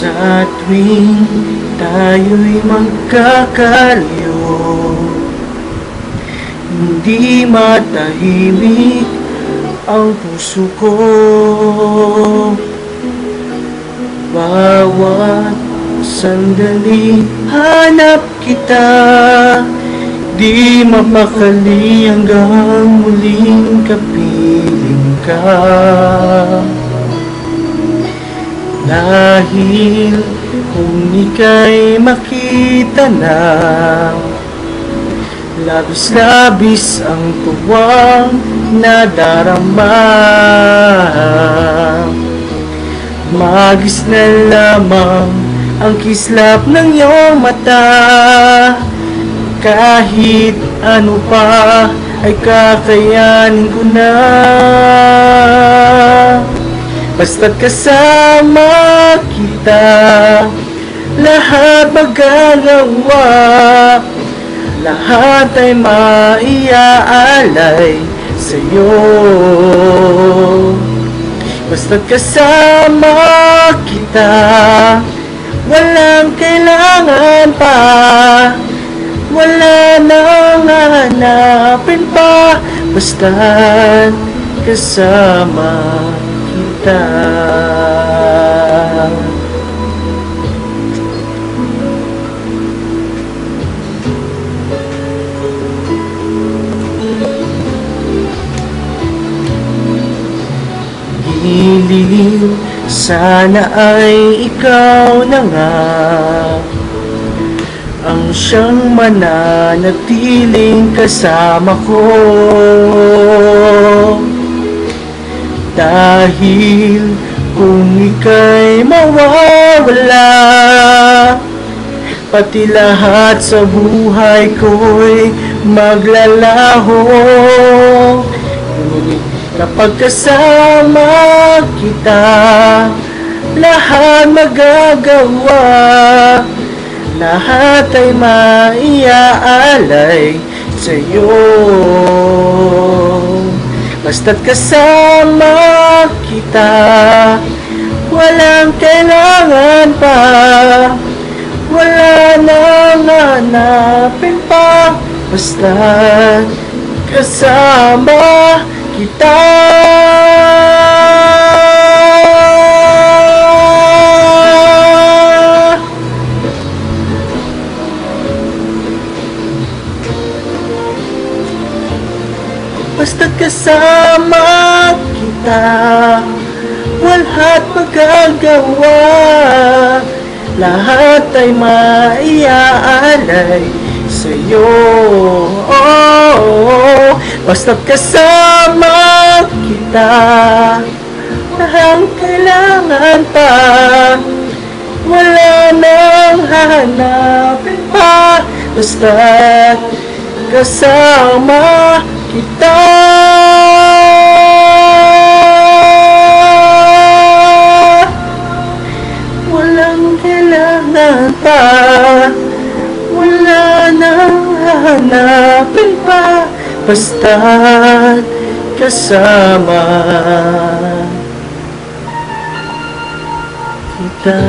Sa tuwing tayo'y magkakalayo, hindi matahimik ang puso ko. Bawat sandali hanap kita, di mapakali hanggang muling kapiling ka. Dahil kung ika'y makita na, labis-labis ang tuwang nadarama. Magis na lamang ang kislap ng iyong mata. Kahit ano pa ay kakayanin ko na, basta't kasama kita, lahat magagawa, lahat ay maiaalay sa'yo. Basta't kasama kita, walang kailangan pa, wala nang hahanapin pa, basta't kasama kita. Hiling sana ay ikaw na nga ang siyang mananatiling kasama ko. Dahil kung ika'y mawawala, pati lahat sa buhay ko'y maglalaho. Kapag kasama kita, lahat magagawa, lahat ay maiaalay sa'yo. Basta't kasama kita, walang kailangan pa, wala nang hanapin pa, basta't kasama kita. Basta't kasama kita, wala't magagawa, lahat ay maiaalay sa'yo. Basta't kasama kita, walang kailangan pa, wala nang hahanapin pa, basta't kasama kita. Walang kailangan pa, wala nang hahanapin pa, basta't kasama kita.